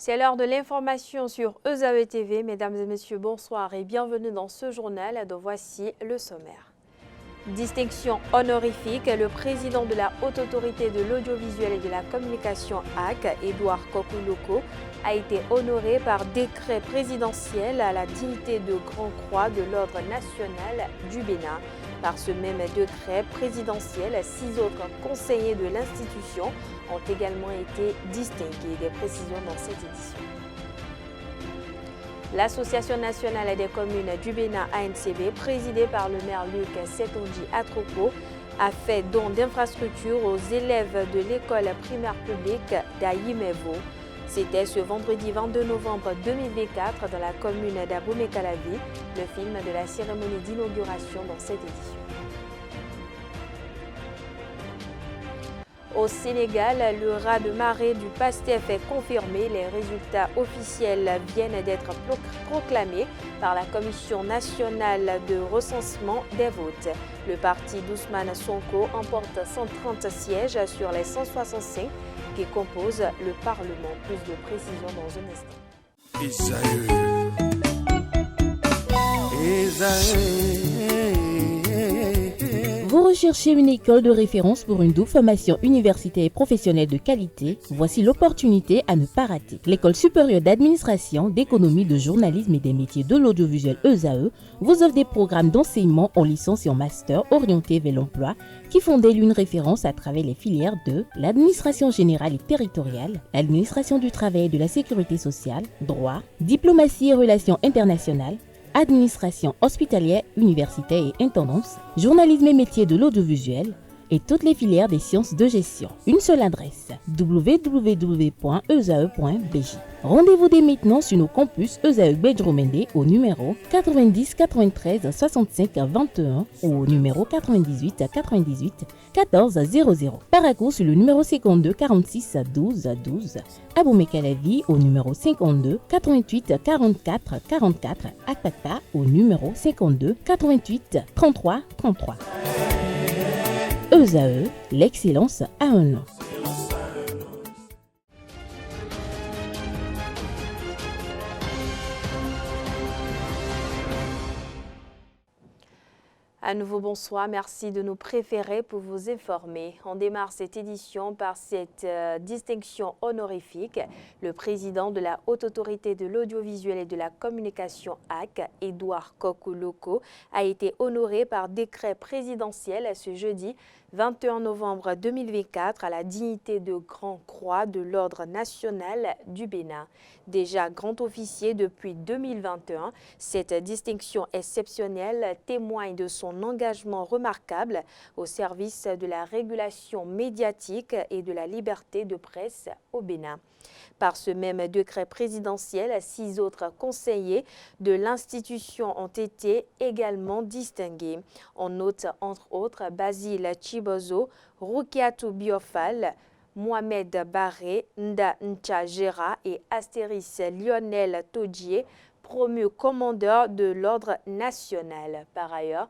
C'est l'heure de l'information sur EZAE TV. Mesdames et messieurs, bonsoir et bienvenue dans ce journal. Donc voici le sommaire. Distinction honorifique, le président de la Haute Autorité de l'Audiovisuel et de la Communication HAC, Edouard Kokuloko, a été honoré par décret présidentiel à la dignité de Grand Croix de l'Ordre national du Bénin. Par ce même décret présidentiel, 6 autres conseillers de l'institution ont également été distingués. Des précisions dans cette édition. L'Association nationale des communes du Bénin ANCB, présidée par le maire Luc Setonji Atropo, a fait don d'infrastructures aux élèves de l'école primaire publique d'Ayimevo. C'était ce vendredi 22 novembre 2024 dans la commune d'Abomey-Calavi, le film de la cérémonie d'inauguration dans cette édition. Au Sénégal, le raz-de-marée du PASTEF est confirmé. Les résultats officiels viennent d'être proclamés par la Commission nationale de recensement des votes. Le parti d'Ousmane Sonko emporte 130 sièges sur les 165 qui composent le Parlement. Plus de précisions dans un instant. Vous recherchez une école de référence pour une double formation universitaire et professionnelle de qualité? Voici l'opportunité à ne pas rater. L'École supérieure d'administration, d'économie, de journalisme et des métiers de l'audiovisuel EZAE vous offre des programmes d'enseignement en licence et en master orientés vers l'emploi qui font d'elle une référence à travers les filières de l'administration générale et territoriale, l'administration du travail et de la sécurité sociale, droit, diplomatie et relations internationales, administration hospitalière, universitaire et intendance, journalisme et métiers de l'audiovisuel et toutes les filières des sciences de gestion. Une seule adresse, www.ezae.bj. Rendez-vous dès maintenant sur nos campus EZAE Bedjromende au numéro 90 93 65 21 ou au numéro 98 98 14 00. Parakou sur le numéro 52 46 12 12. Abomey-Calavi au numéro 52 88 44 44. Akpaka au numéro 52 88 33 33. EZAE, l'excellence a un nom. À nouveau, bonsoir. Merci de nous préférer pour vous informer. On démarre cette édition par cette distinction honorifique. Le président de la Haute Autorité de l'Audiovisuel et de la Communication HAC, Edouard Kokuloko, a été honoré par décret présidentiel ce jeudi 21 novembre 2024 à la dignité de Grand Croix de l'Ordre national du Bénin. Déjà grand officier depuis 2021, cette distinction exceptionnelle témoigne de son engagement remarquable au service de la régulation médiatique et de la liberté de presse au Bénin. Par ce même décret présidentiel, 6 autres conseillers de l'institution ont été également distingués. On note entre autres Basile Chibozo, Rukiatou Biofal, Mohamed Barré, Nda Ncha et Astéris Lionel Todjié, promus commandeurs de l'ordre national. Par ailleurs,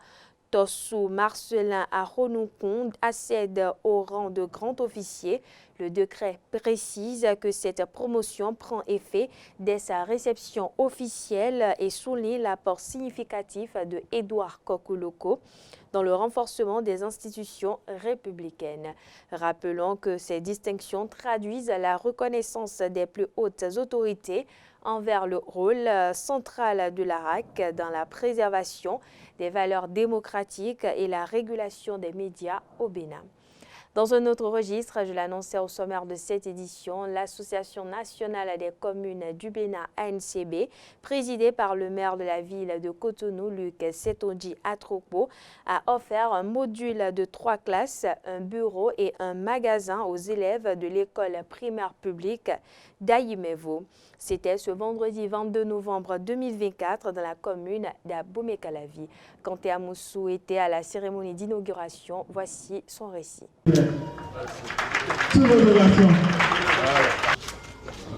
Tossou Marcelin Aronoukoun accède au rang de grand officier. Le décret précise que cette promotion prend effet dès sa réception officielle et souligne l'apport significatif de Edouard Kokuloko dans le renforcement des institutions républicaines. Rappelons que ces distinctions traduisent la reconnaissance des plus hautes autorités envers le rôle central de la HAC dans la préservation des valeurs démocratiques et la régulation des médias au Bénin. Dans un autre registre, je l'annonçais au sommaire de cette édition, l'Association nationale des communes du Bénin ANCB, présidée par le maire de la ville de Cotonou, Luc Setonji Atropo, a offert un module de 3 classes, un bureau et un magasin aux élèves de l'école primaire publique d'Ayimevo. C'était ce vendredi 22 novembre 2024 dans la commune d'Abomey-Calavi. Kanté Amoussou était à la cérémonie d'inauguration. Voici son récit. Sous l'ovation.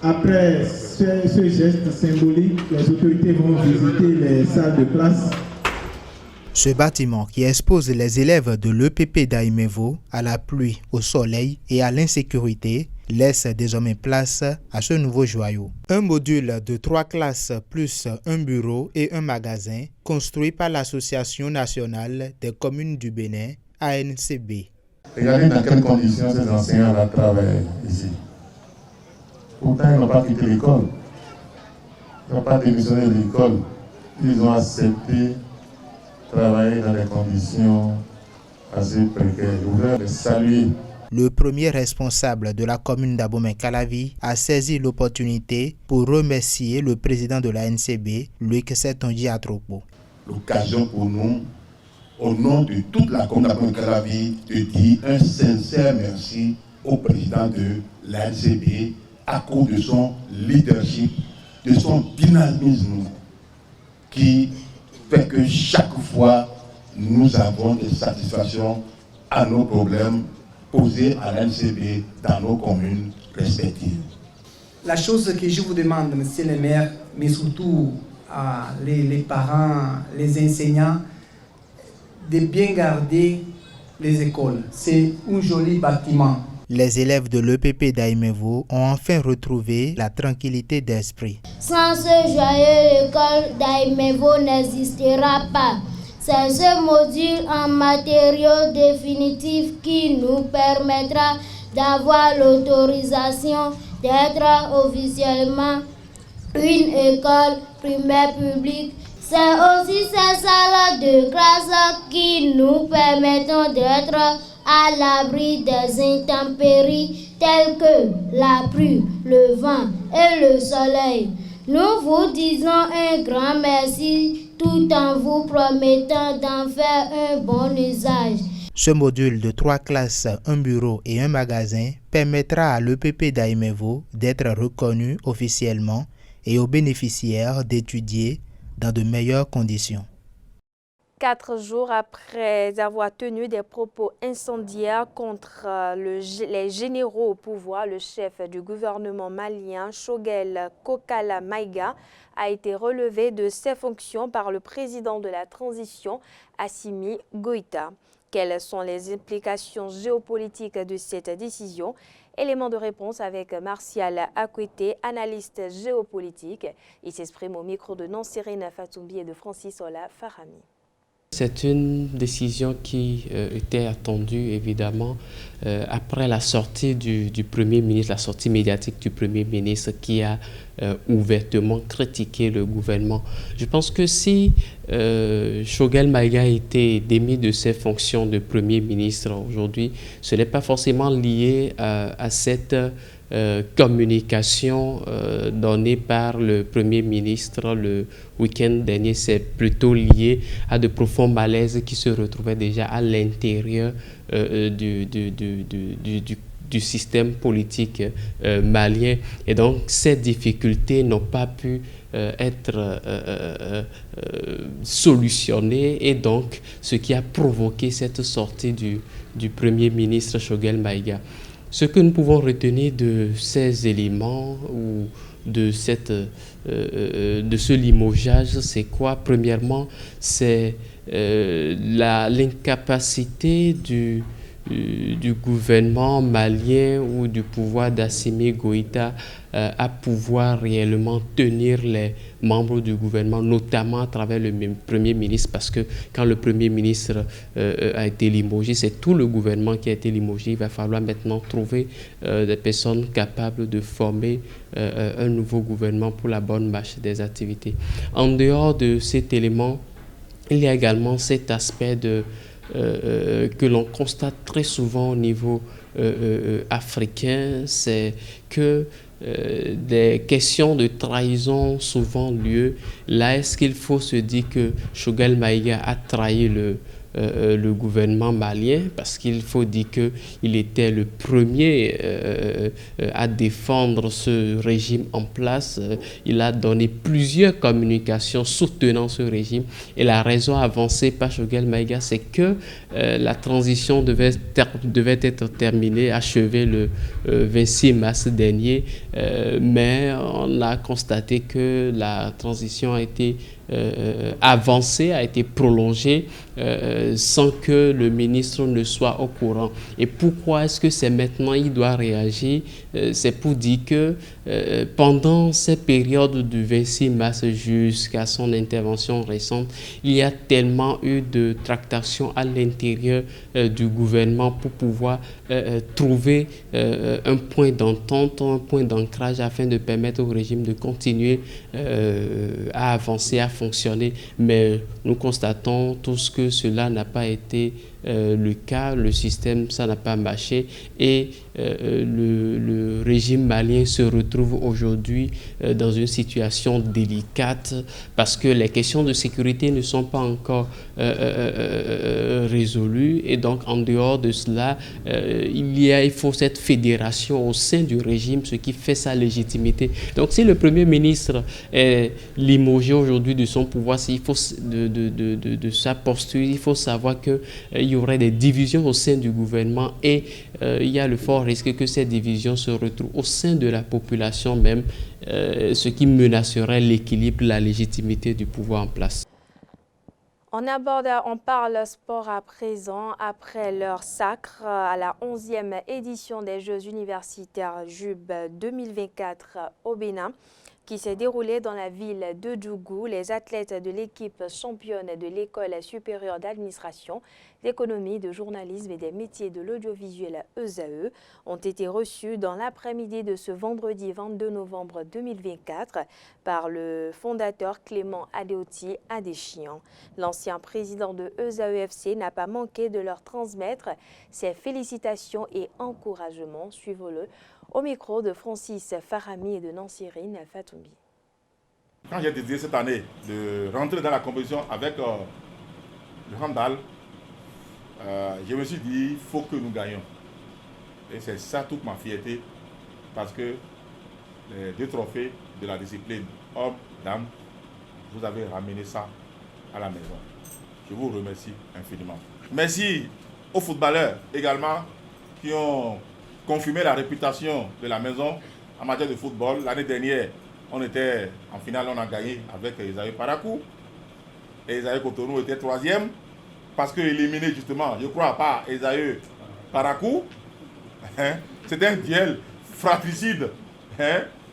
Après ce geste symbolique, les autorités vont visiter les salles de classe. Ce bâtiment qui expose les élèves de l'EPP d'Ayimevo à la pluie, au soleil et à l'insécurité laisse désormais place à ce nouveau joyau. Un module de 3 classes plus un bureau et un magasin construit par l'Association nationale des communes du Bénin, ANCB. Regardez dans quelles conditions ces enseignants travaillent ici. Pourtant, ils n'ont pas quitté l'école. Ils n'ont pas démissionné de l'école. Ils ont accepté travailler dans des conditions assez précaires. Je voudrais les saluer. Le premier responsable de la commune d'Abomey-Calavi a saisi l'opportunité pour remercier le président de la NCB, Luc Setonji Atropo. L'occasion pour nous, au nom de toute la commune d'Abomey-Calavi, de dire un sincère merci au président de la NCB à cause de son leadership, de son dynamisme qui fait que chaque fois nous avons des satisfactions à nos problèmes posés à l'NCB dans nos communes respectives. La chose que je vous demande, monsieur le maire, mais surtout les parents, les enseignants, de bien garder les écoles. C'est un joli bâtiment. Les élèves de l'EPP d'Aïmevo ont enfin retrouvé la tranquillité d'esprit. Sans ce joyeux, l'école d'Aïmevo n'existera pas. C'est ce module en matériaux définitifs qui nous permettra d'avoir l'autorisation d'être officiellement une école primaire publique. C'est aussi ces salles de classe qui nous permettent d'être à l'abri des intempéries telles que la pluie, le vent et le soleil. Nous vous disons un grand merci tout en vous promettant d'en faire un bon usage. Ce module de 3 classes, un bureau et un magasin permettra à l'EPP d'Aïmevo d'être reconnu officiellement et aux bénéficiaires d'étudier dans de meilleures conditions. 4 jours après avoir tenu des propos incendiaires contre les généraux au pouvoir, le chef du gouvernement malien, Choguel Kokala Maïga, a été relevé de ses fonctions par le président de la transition, Assimi Goïta. Quelles sont les implications géopolitiques de cette décision? Élément de réponse avec Martial Akwete, analyste géopolitique. Il s'exprime au micro de Nansérine Fatoumbi et de Francis Ola Farami. C'est une décision qui était attendue évidemment après la sortie du Premier ministre, la sortie médiatique du Premier ministre qui a ouvertement critiqué le gouvernement. Je pense que si Choguel Maïga a été démis de ses fonctions de Premier ministre aujourd'hui, ce n'est pas forcément lié à cette communication donnée par le Premier ministre le week-end dernier. C'est plutôt lié à de profonds malaises qui se retrouvaient déjà à l'intérieur du système politique malien. Et donc, ces difficultés n'ont pas pu être solutionnées, et donc, ce qui a provoqué cette sortie du Premier ministre Choguel Maïga. Ce que nous pouvons retenir de ces éléments ou de ce limogeage, c'est quoi? Premièrement, c'est l'incapacité du gouvernement malien ou du pouvoir d'Assimi Goïta à pouvoir réellement tenir les membres du gouvernement, notamment à travers le Premier ministre, parce que quand le Premier ministre a été limogé, c'est tout le gouvernement qui a été limogé. Il va falloir maintenant trouver des personnes capables de former un nouveau gouvernement pour la bonne marche des activités. En dehors de cet élément, il y a également cet aspect que l'on constate très souvent au niveau africain, c'est que des questions de trahison souvent lieu. Là, est-ce qu'il faut se dire que Choguel Maïga a trahi le gouvernement malien, parce qu'il faut dire qu'il était le premier à défendre ce régime en place. Il a donné plusieurs communications soutenant ce régime, et la raison avancée par Choguel Maïga, c'est que la transition devait être terminée, achevée le 26 mars dernier, mais on a constaté que la transition a été avancé, a été prolongé sans que le ministre ne soit au courant. Et pourquoi est-ce que c'est maintenant il doit réagir? C'est pour dire que pendant ces périodes du 26 mars jusqu'à son intervention récente, il y a tellement eu de tractations à l'intérieur du gouvernement pour pouvoir trouver un point d'entente, un point d'ancrage afin de permettre au régime de continuer à avancer, à fonctionner. Mais nous constatons tous que cela n'a pas été le cas, le système, ça n'a pas marché et le régime malien se retrouve aujourd'hui dans une situation délicate parce que les questions de sécurité ne sont pas encore résolues et donc en dehors de cela, il faut cette fédération au sein du régime, ce qui fait sa légitimité. Donc si le Premier ministre est limogé aujourd'hui de son pouvoir, il faut de sa posture, il faut savoir qu'il y aurait des divisions au sein du gouvernement et il y a le fort risque que ces divisions se retrouvent au sein de la population même, ce qui menacerait l'équilibre, la légitimité du pouvoir en place. On parle sport à présent. Après leur sacre à la 11e édition des Jeux universitaires JUB 2024 au Bénin, qui s'est déroulé dans la ville de Djougou, les athlètes de l'équipe championne de l'École supérieure d'administration, d'économie, de journalisme et des métiers de l'audiovisuel ESAE ont été reçus dans l'après-midi de ce vendredi 22 novembre 2024 par le fondateur Clément Adeoti Adéchian. L'ancien président de ESAE-FC n'a pas manqué de leur transmettre ses félicitations et encouragements. Suivons-le au micro de Francis Farami et de Nansirine Fatoumbi. Quand j'ai décidé cette année de rentrer dans la compétition avec le handball, je me suis dit, il faut que nous gagnions. Et c'est ça toute ma fierté, parce que les 2 trophées de la discipline hommes, dames, vous avez ramené ça à la maison. Je vous remercie infiniment. Merci aux footballeurs également qui ont confirmé la réputation de la maison en matière de football. L'année dernière, on était en finale, on a gagné avec Esaü Parakou. Et Esaü Cotonou était 3e parce que éliminé justement, je crois, par Esaü Parakou. C'était un duel fratricide.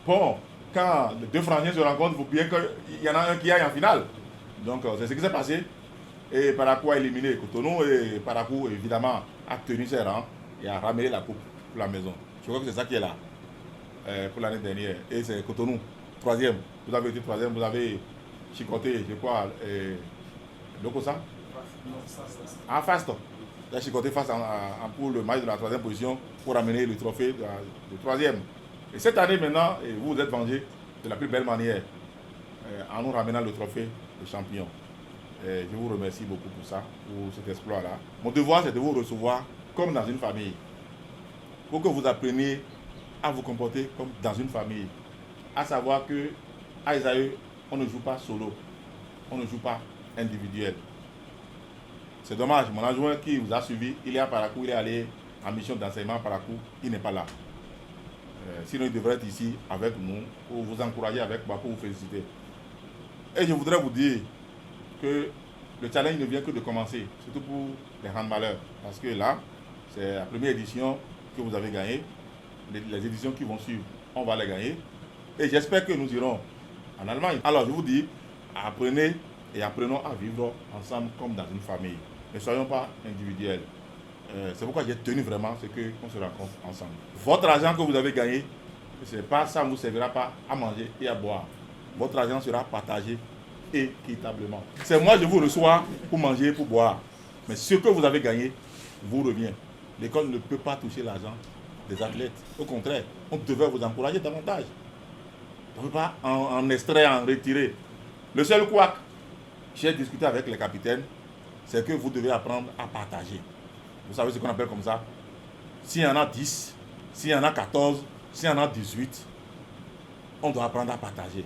Bon, quand les 2 frangins se rencontrent, il faut bien qu'il y en a un qui aille en finale. Donc c'est ce qui s'est passé. Et Parakou a éliminé Cotonou et Parakou évidemment a tenu ses rangs et a ramené la coupe pour la maison. Je crois que c'est ça qui est là pour l'année dernière. Et c'est Cotonou, 3e. Vous avez été 3e, vous avez chicoté, je crois, Lokosa. Fast. Vous avez chicoté face pour le match de la 3e position pour ramener le trophée de 3e. Et cette année maintenant, vous vous êtes vengé de la plus belle manière en nous ramenant le trophée de champion. Je vous remercie beaucoup pour ça, pour cet exploit-là. Mon devoir, c'est de vous recevoir comme dans une famille. Pour que vous appreniez à vous comporter comme dans une famille. À savoir qu'à Esaü, on ne joue pas solo. On ne joue pas individuel. C'est dommage, mon adjoint qui vous a suivi, il est à Parakou, il est allé en mission d'enseignement à Parakou, il n'est pas là. Sinon, il devrait être ici avec nous pour vous encourager avec moi, pour vous féliciter. Et je voudrais vous dire que le challenge ne vient que de commencer, surtout pour les handballeurs. Parce que là, c'est la première édition que vous avez gagnée. Les éditions qui vont suivre, on va les gagner. Et j'espère que nous irons en Allemagne. Alors je vous dis, apprenez et apprenons à vivre ensemble comme dans une famille. Ne soyons pas individuels. C'est pourquoi j'ai tenu vraiment ce qu'on se rencontre ensemble. Votre argent que vous avez gagné, ça ne vous servira pas à manger et à boire. Votre argent sera partagé équitablement. C'est moi, je vous reçois pour manger, pour boire. Mais ce que vous avez gagné vous revient. L'école ne peut pas toucher l'argent des athlètes. Au contraire, on devait vous encourager davantage. On ne peut pas en extraire, en retirer. Le seul couac, j'ai discuté avec les capitaines, c'est que vous devez apprendre à partager. Vous savez ce qu'on appelle comme ça. S'il y en a 10, s'il y en a 14, s'il y en a 18, on doit apprendre à partager.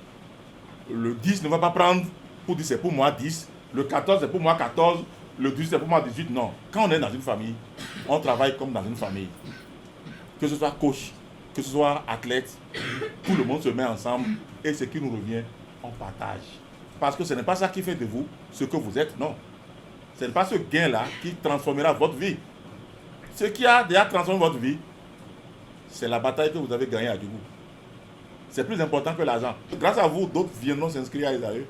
Le 10 ne va pas prendre pour dire c'est pour moi 10, le 14 c'est pour moi 14, le 18 c'est pour moi 18. Non. Quand on est dans une famille, on travaille comme dans une famille. Que ce soit coach, que ce soit athlète, tout le monde se met ensemble et ce qui nous revient, on partage. Parce que ce n'est pas ça qui fait de vous ce que vous êtes, non. Ce n'est pas ce gain-là qui transformera votre vie. Ce qui a déjà transformé votre vie, c'est la bataille que vous avez gagnée à Djougou. C'est plus important que l'argent. Grâce à vous, d'autres viendront s'inscrire à Isaïe.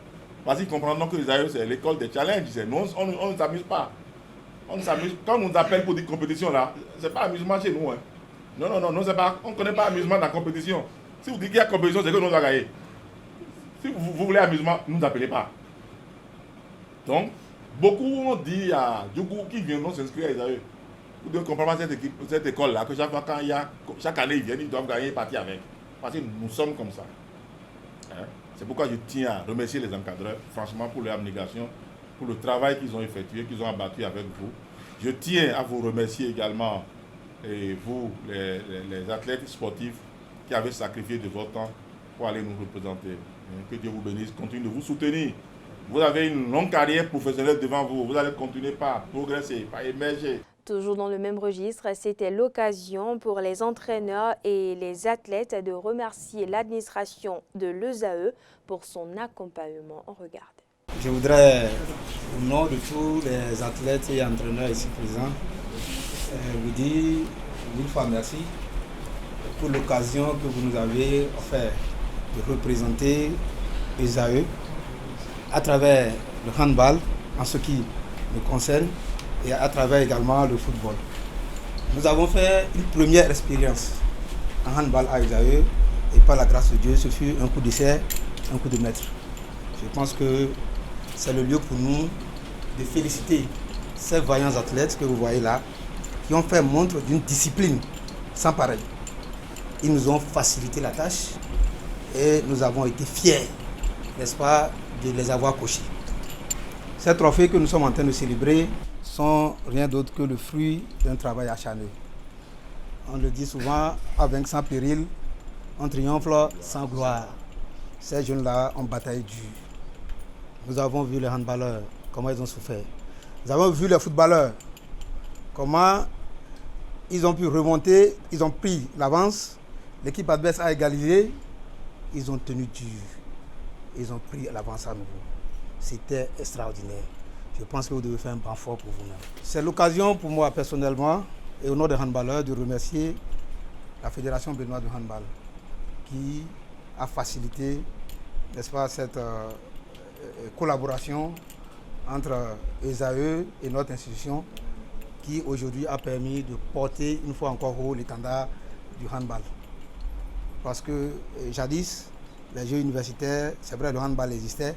Parce qu'ils comprendront que Isaïe, c'est l'école des challenges. Nous, on ne s'amuse pas. On s'amuse. Quand on nous appelle pour des compétitions, là, ce n'est pas amusement chez nous. Hein. Non, on ne connaît pas amusement dans la compétition. Si vous dites qu'il y a compétition, c'est que nous avons gagné. Si vous voulez amusement, ne nous appelez pas. Donc, beaucoup ont dit à Djougou qui viendront s'inscrire à Isaïe. Vous devez comprendre cette école-là, que chaque année, ils viennent, ils doivent gagner et partir avec. Parce que nous sommes comme ça. Hein? C'est pourquoi je tiens à remercier les encadreurs, franchement, pour leur abnégation, pour le travail qu'ils ont effectué, qu'ils ont abattu avec vous. Je tiens à vous remercier également, et vous, les athlètes sportifs, qui avez sacrifié de votre temps pour aller nous représenter. Que Dieu vous bénisse, continue de vous soutenir. Vous avez une longue carrière professionnelle devant vous. Vous allez continuer par progresser, par émerger. Toujours dans le même registre, c'était l'occasion pour les entraîneurs et les athlètes de remercier l'administration de l'ESAE pour son accompagnement. On regarde. Je voudrais, au nom de tous les athlètes et entraîneurs ici présents, vous dire mille fois merci pour l'occasion que vous nous avez offert de représenter l'ESAE à travers le handball, en ce qui me concerne, et à travers également le football. Nous avons fait une première expérience en handball à Isaïe et par la grâce de Dieu, ce fut un coup d'essai, un coup de maître. Je pense que c'est le lieu pour nous de féliciter ces vaillants athlètes que vous voyez là, qui ont fait montre d'une discipline sans pareil. Ils nous ont facilité la tâche et nous avons été fiers, n'est-ce pas, de les avoir coachés. Ces trophées que nous sommes en train de célébrer sont rien d'autre que le fruit d'un travail acharné. On le dit souvent, avec sans péril, on triomphe sans gloire. Ces jeunes-là ont bataillé dur. Nous avons vu les handballeurs, comment ils ont souffert. Nous avons vu les footballeurs, comment ils ont pu remonter, ils ont pris l'avance, l'équipe adverse a égalisé, ils ont tenu dur, ils ont pris l'avance à nouveau. C'était extraordinaire. Je pense que vous devez faire un pas fort pour vous-même. C'est l'occasion pour moi personnellement et au nom des handballeurs de remercier la Fédération béninoise de handball qui a facilité, n'est-ce pas, cette collaboration entre ESAE et notre institution qui aujourd'hui a permis de porter une fois encore haut l'étendard du handball. Parce que jadis, les Jeux universitaires, c'est vrai, le handball existait,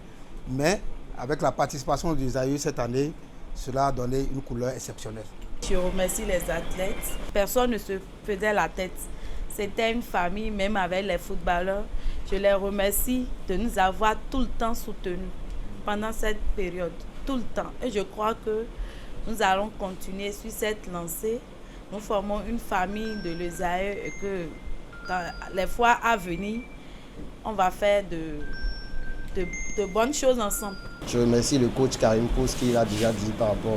mais avec la participation de l'ESAE cette année, cela a donné une couleur exceptionnelle. Je remercie les athlètes. Personne ne se faisait la tête. C'était une famille, même avec les footballeurs. Je les remercie de nous avoir tout le temps soutenus pendant cette période, tout le temps. Et je crois que nous allons continuer sur cette lancée. Nous formons une famille de l'ESAE et que dans les fois à venir, on va faire de bonnes choses ensemble. Je remercie le coach Karim pour ce qu'il a déjà dit par rapport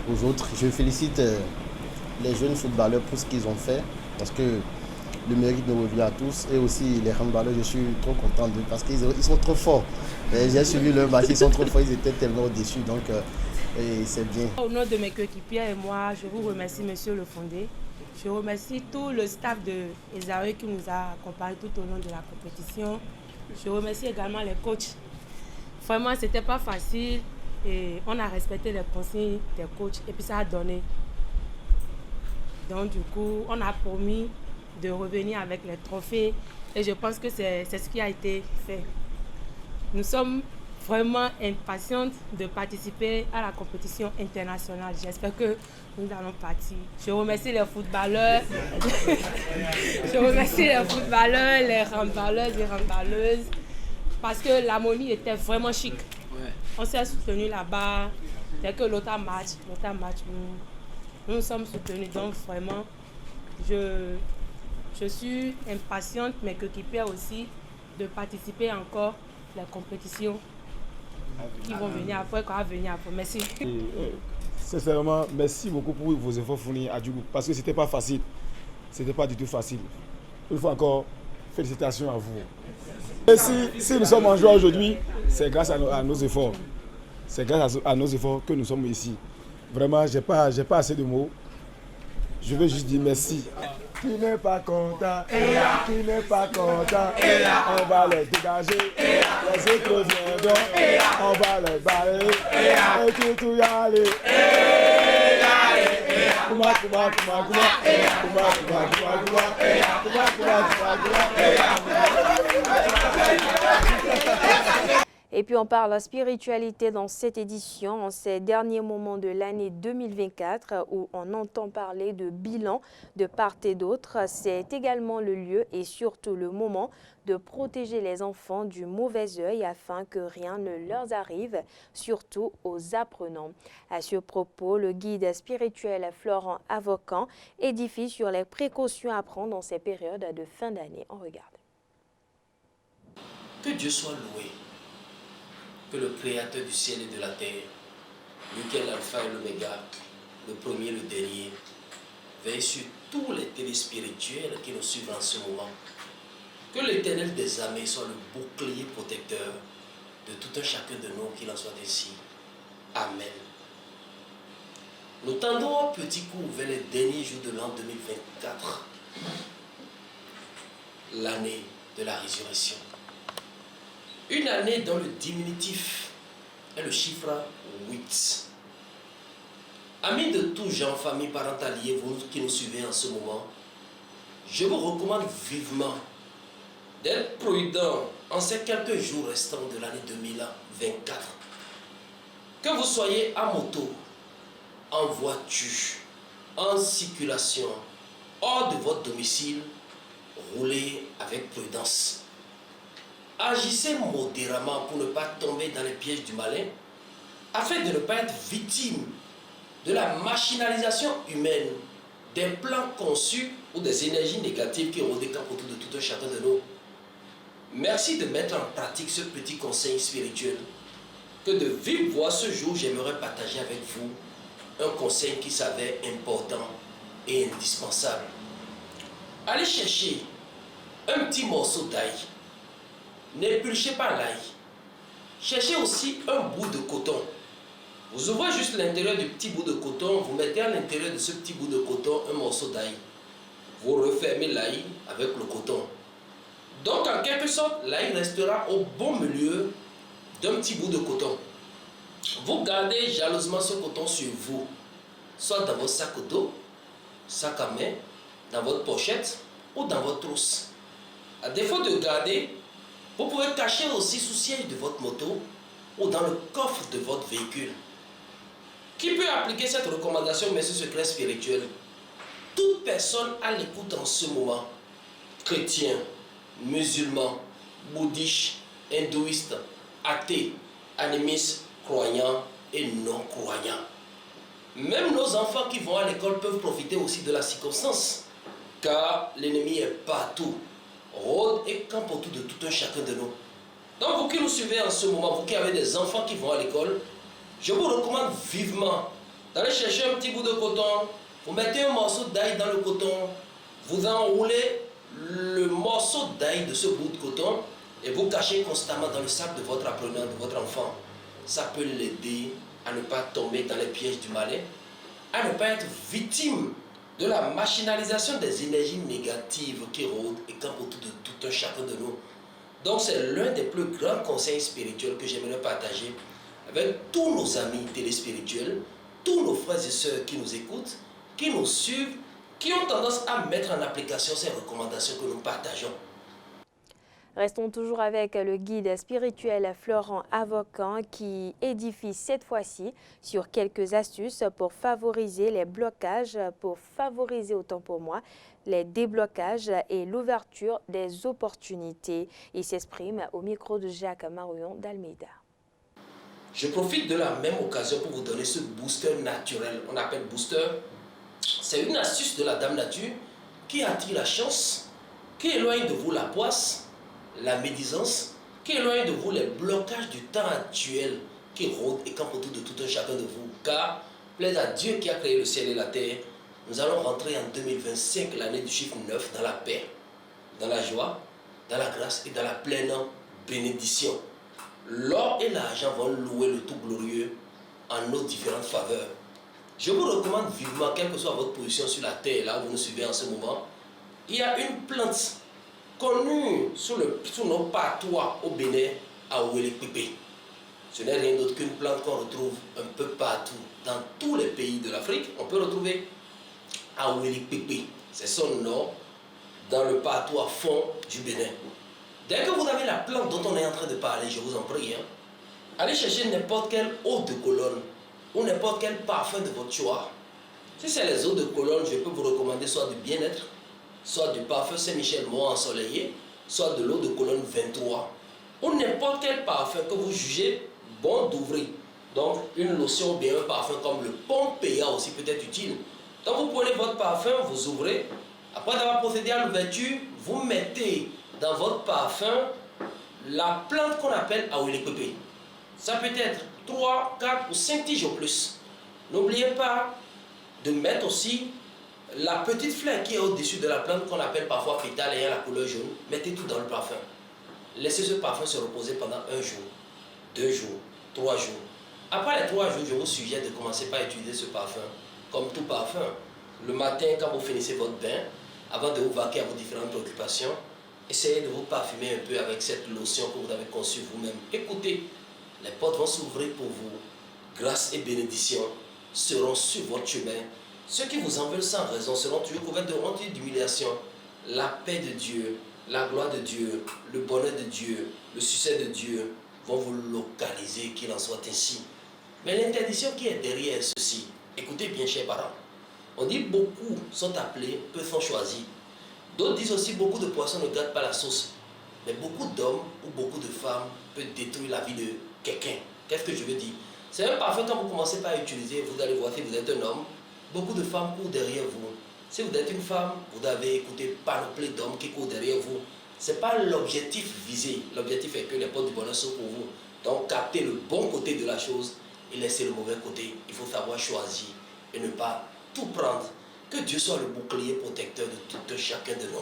aux autres. Je félicite les jeunes footballeurs pour ce qu'ils ont fait parce que le mérite nous revient à tous et aussi les handballeurs, je suis trop content d'eux parce qu'ils sont trop forts. J'ai suivi leur match, ils sont trop forts, ils étaient tellement au-dessus, donc c'est bien. Au nom de mes coéquipiers et moi, je vous remercie Monsieur le Fondé. Je remercie tout le staff de ESAE qui nous a accompagnés tout au long de la compétition. Je remercie également les coachs. Vraiment, ce n'était pas facile et on a respecté les consignes des coachs et puis ça a donné. Donc du coup, on a promis de revenir avec les trophées et je pense que c'est ce qui a été fait. Nous sommes vraiment impatientes de participer à la compétition internationale. J'espère que nous allons partir. Je remercie les footballeurs. Je remercie les footballeurs, les handballeuses et handballeuses parce que l'harmonie était vraiment chic. Ouais. On s'est soutenus là-bas. Dès que l'autre match, nous nous sommes soutenus. Donc vraiment, je suis impatiente, mes coéquipiers aussi, de participer encore à la compétition qui vont venir après, qu'on va venir après. Merci. Sincèrement, merci beaucoup pour vos efforts fournis à Djougou parce que c'était pas facile. C'était pas du tout facile. Une fois encore, félicitations à vous. Et si nous sommes en joie aujourd'hui, c'est grâce à nos efforts. C'est grâce à nos efforts que nous sommes ici. Vraiment, j'ai pas assez de mots. Je veux juste dire merci. Qui n'est pas content, qui n'est pas content, on va les dégager. Les autres viendront, on va les barrer. Et tout y aller. Kuma, kuma, kuma, kuma. Kuma, kuma, kuma, kuma. Kuma, kuma, kuma, kuma. Et puis on parle spiritualité dans cette édition, en ces derniers moments de l'année 2024 où on entend parler de bilan de part et d'autre. C'est également le lieu et surtout le moment de protéger les enfants du mauvais œil afin que rien ne leur arrive, surtout aux apprenants. À ce propos, le guide spirituel Florent Avocan édifie sur les précautions à prendre dans ces périodes de fin d'année. On regarde. Que Dieu soit loué. Que le Créateur du ciel et de la terre, lui qui est l'alpha et l'oméga, le premier et le dernier, veille sur tous les téléspirituels qui nous suivent en ce moment. Que l'Éternel des armées soit le bouclier protecteur de tout un chacun de nous, qu'il en soit ainsi. Amen. Nous tendons un petit coup vers les derniers jours de l'an 2024, l'année de la résurrection. Une année dont le diminutif est le chiffre 8. Amis de tous gens, famille, parents, alliés, vous qui nous suivez en ce moment, je vous recommande vivement d'être prudent en ces quelques jours restants de l'année 2024. Que vous soyez en moto, en voiture, en circulation, hors de votre domicile, roulez avec prudence. Agissez modérément pour ne pas tomber dans les pièges du malin, afin de ne pas être victime de la machinalisation humaine, des plans conçus ou des énergies négatives qui rôdent autour de tout un chacun de nous. Merci de mettre en pratique ce petit conseil spirituel que de vive voix ce jour j'aimerais partager avec vous, un conseil qui s'avère important et indispensable. Allez chercher un petit morceau d'ail. N'épluchez pas l'ail. Cherchez aussi un bout de coton. Vous ouvrez juste l'intérieur du petit bout de coton, vous mettez à l'intérieur de ce petit bout de coton un morceau d'ail. Vous refermez l'ail avec le coton. Donc en quelque sorte, l'ail restera au bon milieu d'un petit bout de coton. Vous gardez jalousement ce coton sur vous, soit dans votre sac à dos, sac à main, dans votre pochette ou dans votre trousse. À défaut de garder, vous pouvez cacher aussi sous siège de votre moto ou dans le coffre de votre véhicule. Qui peut appliquer cette recommandation, mais ce secret spirituel? Toute personne à l'écoute en ce moment, chrétien, musulman, bouddhiste, hindouiste, athée, animiste, croyant et non-croyant. Même nos enfants qui vont à l'école peuvent profiter aussi de la circonstance, car l'ennemi est partout, rôde et campe autour de tout un chacun de nous. Donc vous qui nous suivez en ce moment, vous qui avez des enfants qui vont à l'école, je vous recommande vivement d'aller chercher un petit bout de coton, vous mettez un morceau d'ail dans le coton, vous enroulez le morceau d'ail de ce bout de coton et vous cachez constamment dans le sac de votre apprenant, de votre enfant. Ça peut l'aider à ne pas tomber dans les pièges du malin, à ne pas être victime de la machinalisation des énergies négatives qui rôdent et campent autour de tout un chacun de nous. Donc c'est l'un des plus grands conseils spirituels que j'aimerais partager avec tous nos amis téléspirituels, tous nos frères et sœurs qui nous écoutent, qui nous suivent, qui ont tendance à mettre en application ces recommandations que nous partageons. Restons toujours avec le guide spirituel Florent Avocan qui édifie cette fois-ci sur quelques astuces pour favoriser les blocages, pour favoriser autant pour moi les déblocages et l'ouverture des opportunités. Il s'exprime au micro de Jacques Marouillon d'Almeida. Je profite de la même occasion pour vous donner ce booster naturel. On appelle booster. C'est une astuce de la Dame Nature qui attire la chance, qui éloigne de vous la poisse, la médisance, qui éloigne de vous les blocages du temps actuel qui rôdent et campent autour de tout un chacun de vous. Car, plaise à Dieu qui a créé le ciel et la terre, nous allons rentrer en 2025, l'année du chiffre 9, dans la paix, dans la joie, dans la grâce et dans la pleine bénédiction. L'or et l'argent vont louer le tout glorieux en nos différentes faveurs. Je vous recommande vivement, quelle que soit votre position sur la terre, là où vous nous suivez en ce moment, il y a une plante connue sous nos patois au Bénin, à Ouélékpépé. Ce n'est rien d'autre qu'une plante qu'on retrouve un peu partout, dans tous les pays de l'Afrique. On peut retrouver à Ouélékpépé, c'est son nom, dans le patois fond du Bénin. Dès que vous avez la plante dont on est en train de parler, je vous en prie, allez chercher n'importe quelle eau de colonne ou n'importe quel parfum de votre choix. Si c'est les eaux de colonne, je peux vous recommander soit du bien-être, soit du parfum Saint-Michel Mort ensoleillé, soit de l'eau de colonne 23, ou n'importe quel parfum que vous jugez bon d'ouvrir. Donc une lotion ou bien un parfum comme le Pompéa aussi peut être utile. Donc vous prenez votre parfum, vous ouvrez, après avoir procédé à l'ouverture, vous mettez dans votre parfum la plante qu'on appelle Ouélékpépé. Ça peut être 3, 4 ou 5 tiges au plus. N'oubliez pas de mettre aussi la petite fleur qui est au-dessus de la plante qu'on appelle parfois pétale et à la couleur jaune. Mettez tout dans le parfum. Laissez ce parfum se reposer pendant 1 jour, 2 jours, 3 jours. Après les 3 jours, je vous suggère de commencer par utiliser ce parfum. Comme tout parfum, le matin quand vous finissez votre bain, avant de vous vaquer à vos différentes préoccupations, essayez de vous parfumer un peu avec cette lotion que vous avez conçue vous-même. Écoutez, les portes vont s'ouvrir pour vous. Grâce et bénédiction seront sur votre chemin. Ceux qui vous en veulent sans raison seront toujours couverts de honte et d'humiliation. La paix de Dieu, la gloire de Dieu, le bonheur de Dieu, le succès de Dieu vont vous localiser, qu'il en soit ainsi. Mais l'interdiction qui est derrière ceci, écoutez bien, chers parents, on dit beaucoup sont appelés, peu sont choisis. D'autres disent aussi beaucoup de poissons ne gâtent pas la sauce. Mais beaucoup d'hommes ou beaucoup de femmes peuvent détruire la vie de quelqu'un. Qu'est-ce que je veux dire? C'est un parfum, quand vous commencez par utiliser, vous allez voir si vous êtes un homme, beaucoup de femmes courent derrière vous. Si vous êtes une femme, vous avez écouté panoplie d'hommes qui courent derrière vous. Ce n'est pas l'objectif visé. L'objectif est que les portes du bonheur sont pour vous. Donc captez le bon côté de la chose et laissez le mauvais côté. Il faut savoir choisir et ne pas tout prendre. Que Dieu soit le bouclier protecteur de tout chacun de nous.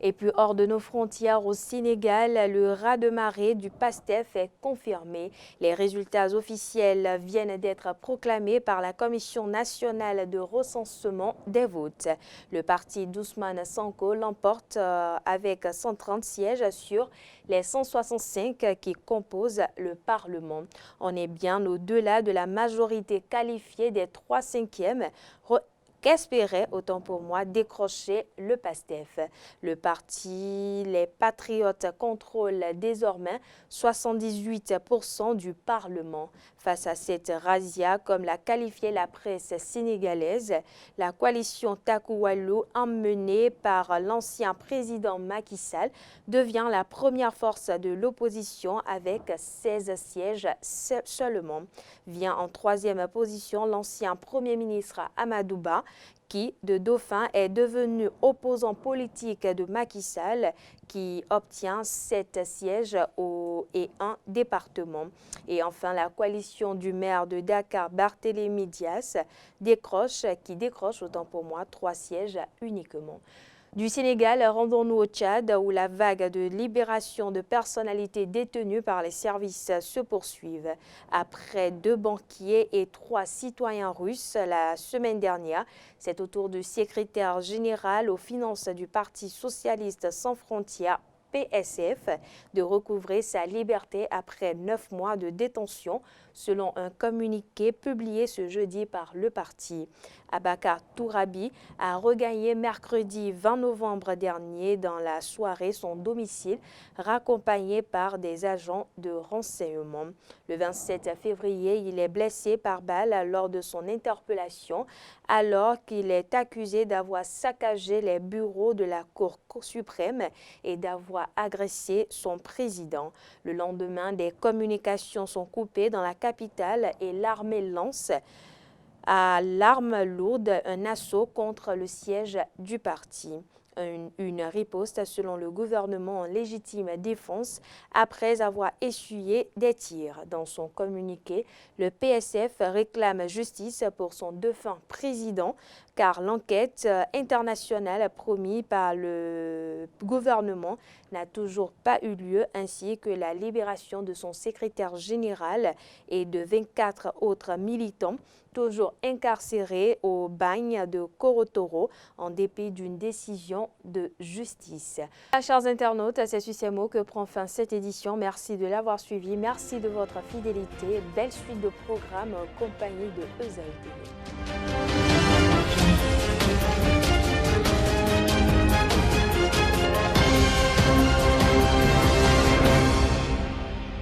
Et puis hors de nos frontières au Sénégal, le raz-de-marée du PASTEF est confirmé. Les résultats officiels viennent d'être proclamés par la Commission nationale de recensement des votes. Le parti d'Ousmane Sonko l'emporte avec 130 sièges sur les 165 qui composent le Parlement. On est bien au-delà de la majorité qualifiée des 3/5 qu'espérait, autant pour moi, décrocher le PASTEF. Le parti Les Patriotes contrôle désormais 78% du Parlement. Face à cette razzia, comme l'a qualifié la presse sénégalaise, la coalition Takoualou, emmenée par l'ancien président Macky Sall, devient la première force de l'opposition avec 16 sièges seulement. Vient en 3e position l'ancien Premier ministre Amadou Ba, qui, de Dauphin, est devenu opposant politique de Macky Sall, qui obtient 7 sièges et 1 département. Et enfin, la coalition du maire de Dakar, Barthélémy Dias, décroche, autant pour moi, 3 sièges uniquement. Du Sénégal, rendons-nous au Tchad où la vague de libération de personnalités détenues par les services se poursuivent. Après 2 banquiers et 3 citoyens russes la semaine dernière, c'est au tour du secrétaire général aux finances du Parti socialiste sans frontières, PSF, de recouvrer sa liberté après 9 mois de détention, selon un communiqué publié ce jeudi par le parti. Abakar Tourabi a regagné mercredi 20 novembre dernier dans la soirée son domicile, raccompagné par des agents de renseignement. Le 27 février, il est blessé par balle lors de son interpellation, alors qu'il est accusé d'avoir saccagé les bureaux de la Cour suprême et d'avoir agressé son président. Le lendemain, des communications sont coupées dans la capitale et l'armée lance à l'arme lourde un assaut contre le siège du parti. Une riposte selon le gouvernement en légitime défense après avoir essuyé des tirs. Dans son communiqué, le PSF réclame justice pour son défunt président car l'enquête internationale promise par le gouvernement n'a toujours pas eu lieu, ainsi que la libération de son secrétaire général et de 24 autres militants toujours incarcérés au bagne de Korotoro en dépit d'une décision de justice. Chers internautes, c'est sur ces mots que prend fin cette édition. Merci de l'avoir suivi, merci de votre fidélité. Belle suite de programmes en compagnie de ESAI TV.